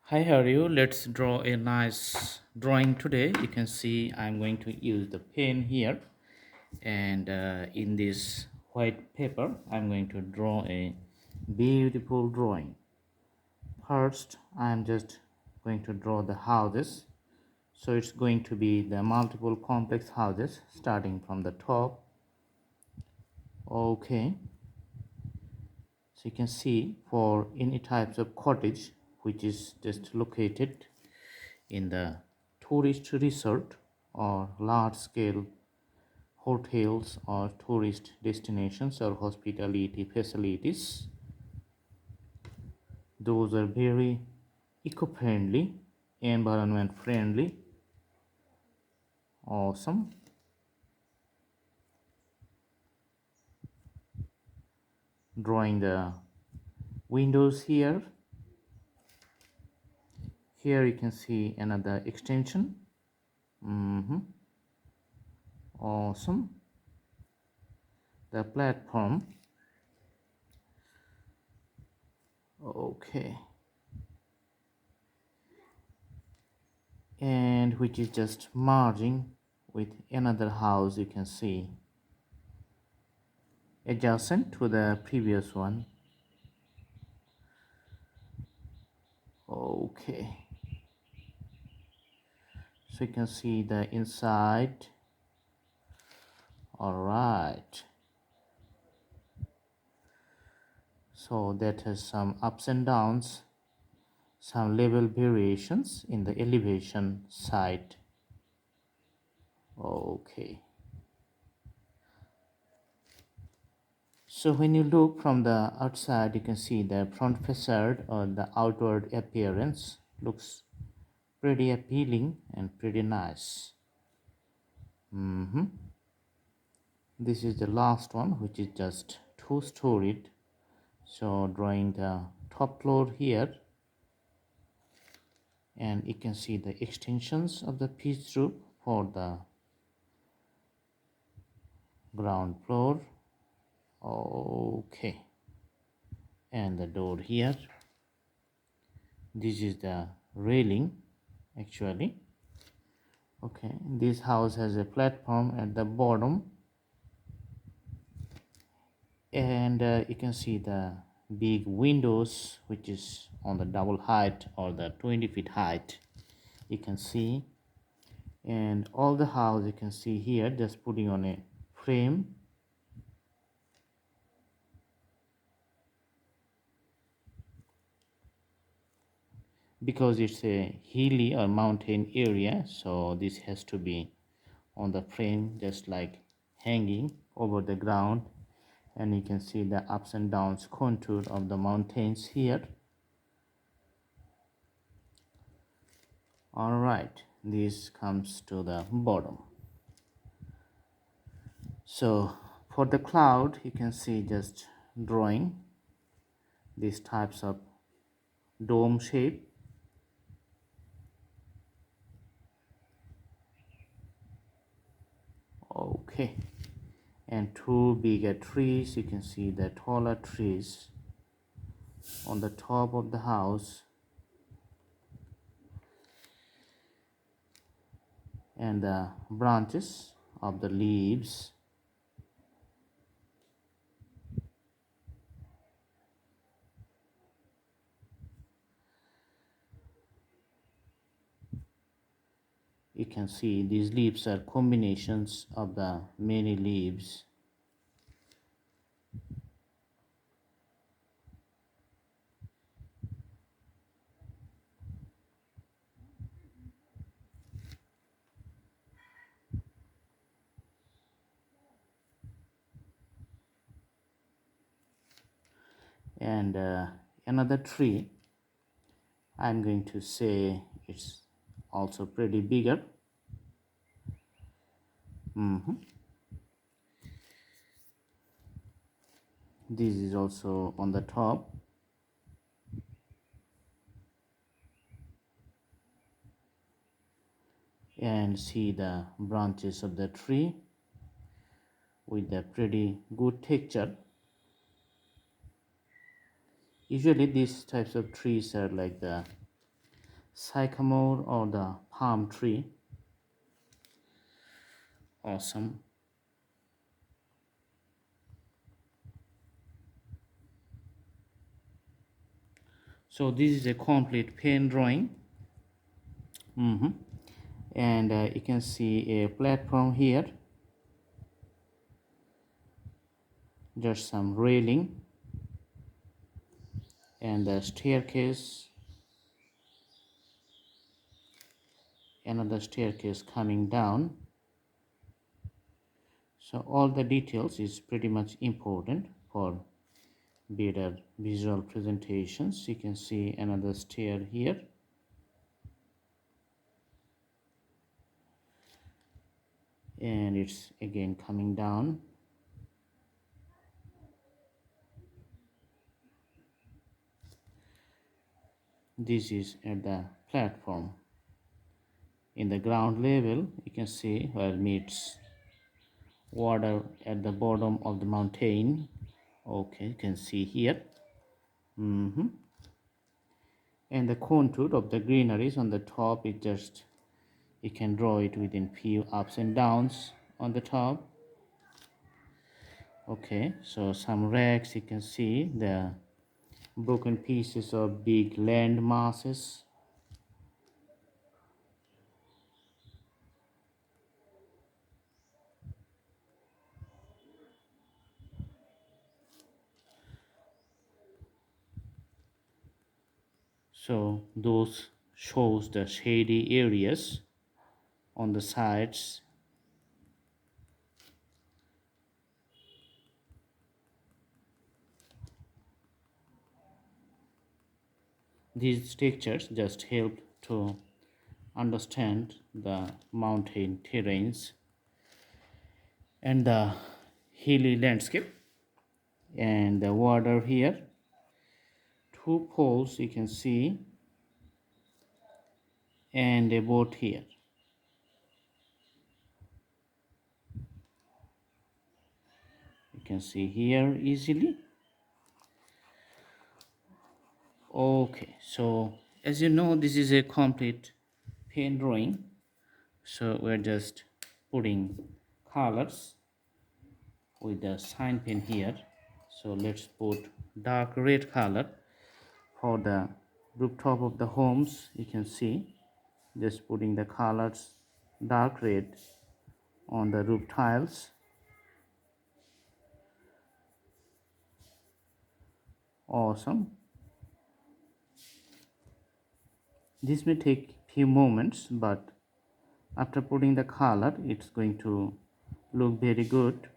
Hi, how are you? Let's draw a nice drawing today. You can see I'm going to use the pen here, and in this white paper I'm going to draw a beautiful drawing. First, I'm just going to draw the houses. So it's going to be the multiple complex houses starting from the top. Okay, so you can see for any types of cottage which is just located in the tourist resort or large scale hotels or tourist destinations or hospitality facilities. Those are very eco-friendly, environment friendly. Awesome. Drawing the windows here. Here you can see another extension. Awesome. The platform. Okay. And which is just merging with another house, you can see, adjacent to the previous one. Okay, so you can see the inside. All right, so that has some ups and downs, some level variations in the elevation side. Okay, so when you look from the outside, you can see the front facade or the outward appearance looks pretty appealing and pretty nice. This is the last one, which is just two-storied. So drawing the top floor here, and you can see the extensions of the pitch roof for the ground floor. Okay, and the door here. This is the railing actually. Okay, this house has a platform at the bottom, and you can see the big windows which is on the double height or the 20 feet height, you can see. And all the house you can see here just putting on a frame. Because it's a hilly or mountain area, so this has to be on the frame, just like hanging over the ground. And you can see the ups and downs contour of the mountains here. All right, this comes to the bottom. So for the cloud, you can see just drawing these types of dome shape. Okay, and two bigger trees. You can see the taller trees on the top of the house, and the branches of the leaves. You can see these leaves are combinations of the many leaves. And another tree, I'm going to say it's also pretty bigger. This is also on the top. And see the branches of the tree with a pretty good texture. Usually these types of trees are like the sycamore or the palm tree. Awesome. So this is a complete pen drawing. And you can see a platform here, just some railing, and the staircase, another staircase coming down. So all the details is pretty much important for better visual presentations. You can see another stair here, and it's again coming down. This is at the platform. In the ground level, you can see where it meets water at the bottom of the mountain. Okay, you can see here. And the contour of the greeneries on the top is just, you can draw it within few ups and downs on the top. Okay, so some racks, you can see the broken pieces of big land masses. So those shows the shady areas on the sides. These textures just help to understand the mountain terrains and the hilly landscape. And the water here, two poles you can see, and a boat here. You can see here easily. Okay, so as you know, this is a complete pen drawing, so we're just putting colors with the sign pen here. So let's put dark red color for the rooftop of the homes. You can see, just putting the colors dark red on the roof tiles. Awesome. This may take few moments, but after putting the color, it's going to look very good,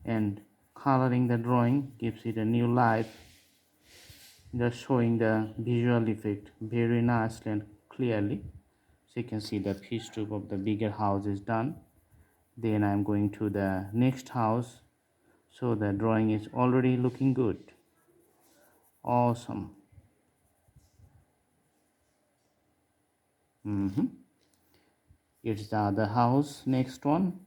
and coloring the drawing gives it a new life, just showing the visual effect very nicely and clearly. So you can see the pitch roof of the bigger house is done. Then I'm going to the next house, so the drawing is already looking good. Awesome. It's the other house, next one.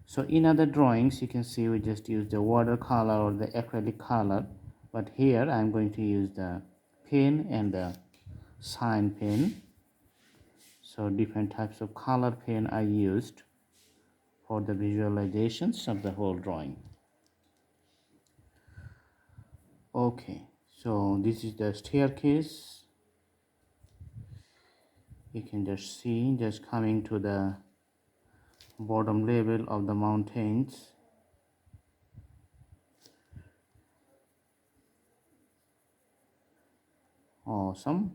So in other drawings, you can see we just use the watercolor or the acrylic color, but here I'm going to use the pen and the sign pen. So different types of color pen I used for the visualizations of the whole drawing. Okay, so this is the staircase. You can just see, just coming to the bottom level of the mountains. Awesome.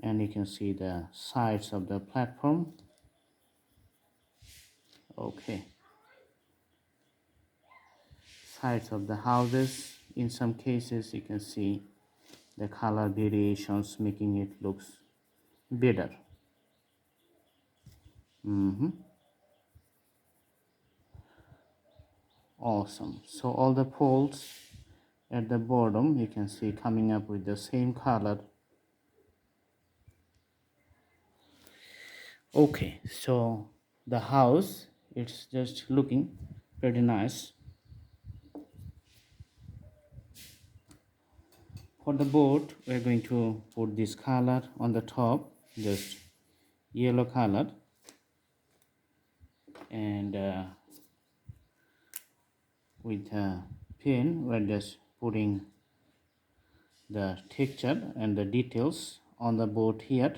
And you can see the sides of the platform. Okay, sides of the houses. In some cases you can see the color variations, making it looks better. Awesome. So all the poles at the bottom, you can see coming up with the same color. Okay, so the house, it's just looking pretty nice. for the board, we're going to put this color on the top, just yellow color, and with a pen we're just putting the texture and the details on the board here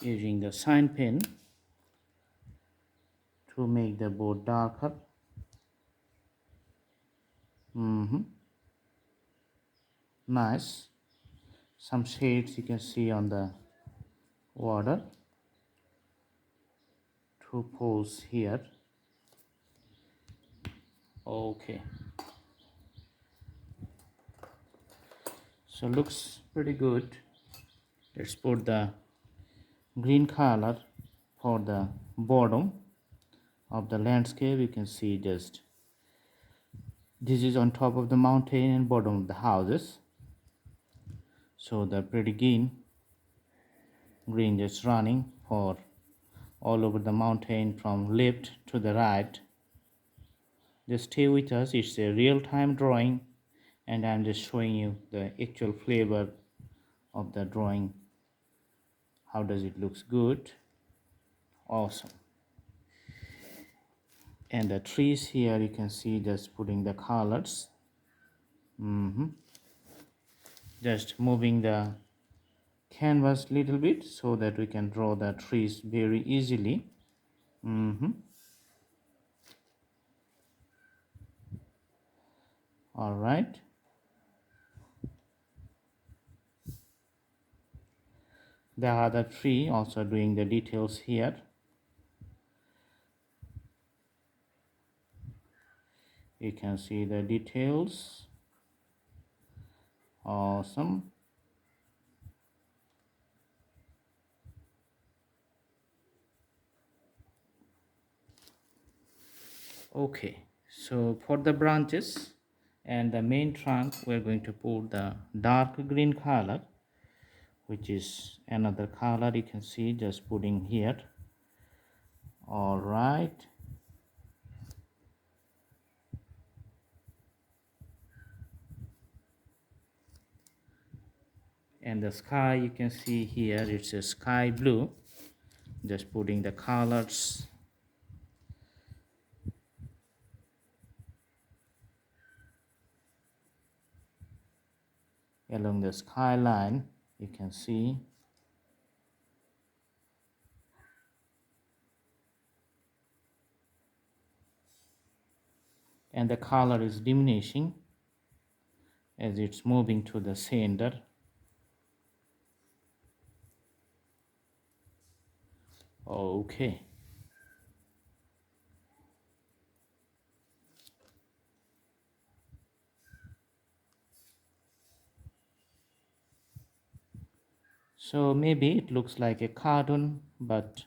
using the shine pen to make the board darker. Nice. Some shades you can see on the water. Two poles here. Okay. So looks pretty good. Let's put the green color for the bottom of the landscape. You can see just this is on top of the mountain and bottom of the houses. So the pretty green just running for all over the mountain from left to the right. Just stay with us. It's a real-time drawing and I'm just showing you the actual flavor of the drawing. How does it looks good? Awesome. And the trees here you can see just putting the colors. Just moving the canvas little bit so that we can draw the trees very easily. All right. The other tree also doing the details here. You can see the details. Awesome. Okay, so for the branches and the main trunk we're going to put the dark green color, which is another color you can see just putting here. All right. And the sky you can see here, it's a sky blue. Just putting the colors. Along the skyline you can see. And the color is diminishing as it's moving to the center. Okay. So maybe it looks like a cartoon, but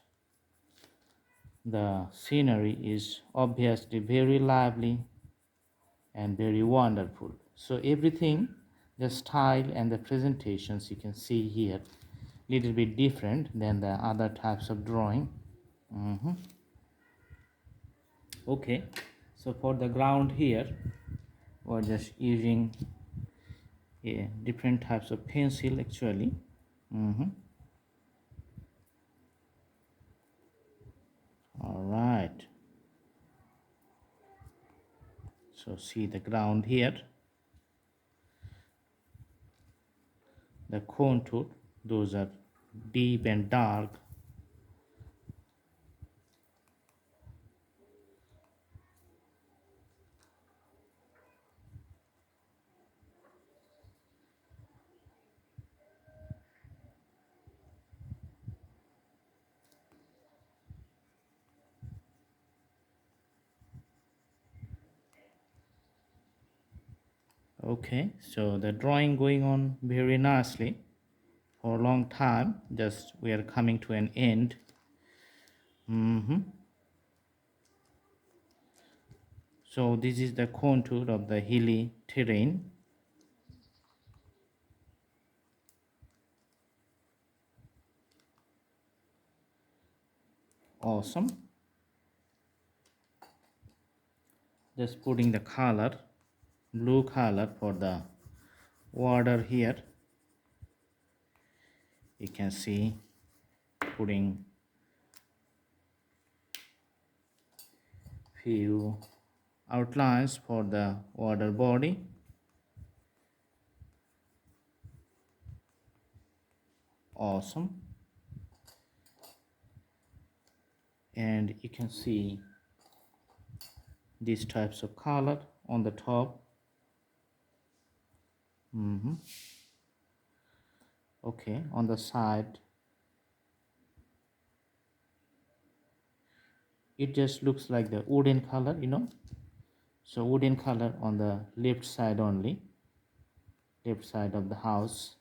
the scenery is obviously very lively and very wonderful. So everything, the style and the presentations you can see here, little bit different than the other types of drawing. Okay, so for the ground here we're just using different types of pencil actually. All right, so see the ground here, the contour, those are deep and dark. Okay, so the drawing going on very nicely for a long time. Just we are coming to an end. So this is the contour of the hilly terrain. Awesome. Just putting the color blue color for the water here. You can see putting few outlines for the water body. Awesome. And you can see these types of color on the top. Okay, on the side it just looks like the wooden color, so wooden color on the left side only, left side of the house.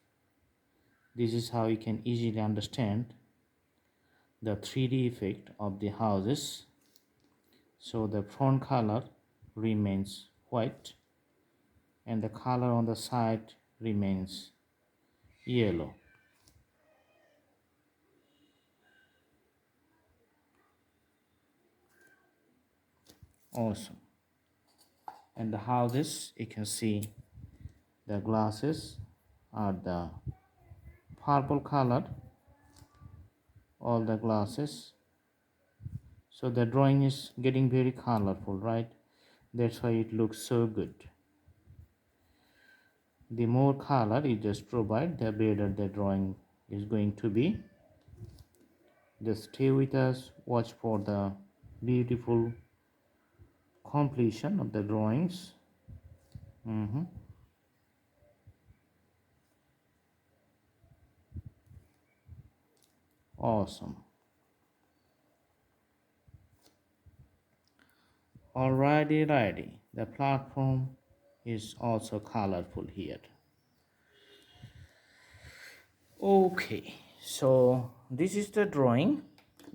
This is how you can easily understand the 3D effect of the houses. So the front color remains white and the color on the side remains yellow. Awesome. And the houses, you can see the glasses are the purple color, all the glasses. So the drawing is getting very colorful, right? That's why it looks so good. The more color you just provide, the better the drawing is going to be. Just stay with us, watch for the beautiful completion of the drawings. Awesome. Alrighty. The platform is also colorful here. Okay, so this is the drawing.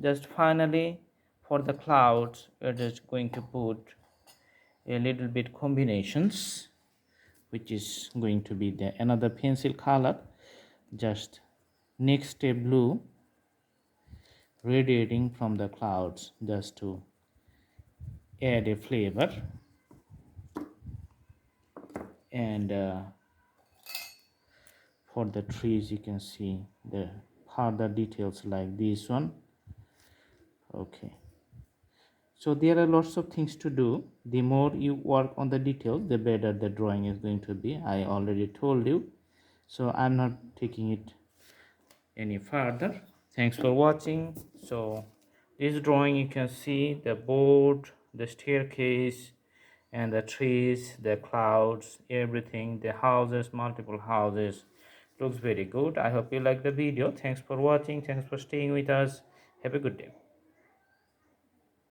Just finally for the clouds, we're just going to put a little bit combinations, which is going to be the another pencil color, just next a blue radiating from the clouds, just to add a flavor. And for the trees, you can see the further details like this one. Okay, so there are lots of things to do. The more you work on the details, the better the drawing is going to be. I already told you, so I'm not taking it any further. Thanks for watching. So this drawing, you can see the board, the staircase, and the trees, the clouds, everything, the houses, multiple houses. Looks very good. I hope you like the video. Thanks for watching. Thanks for staying with us. Have a good day.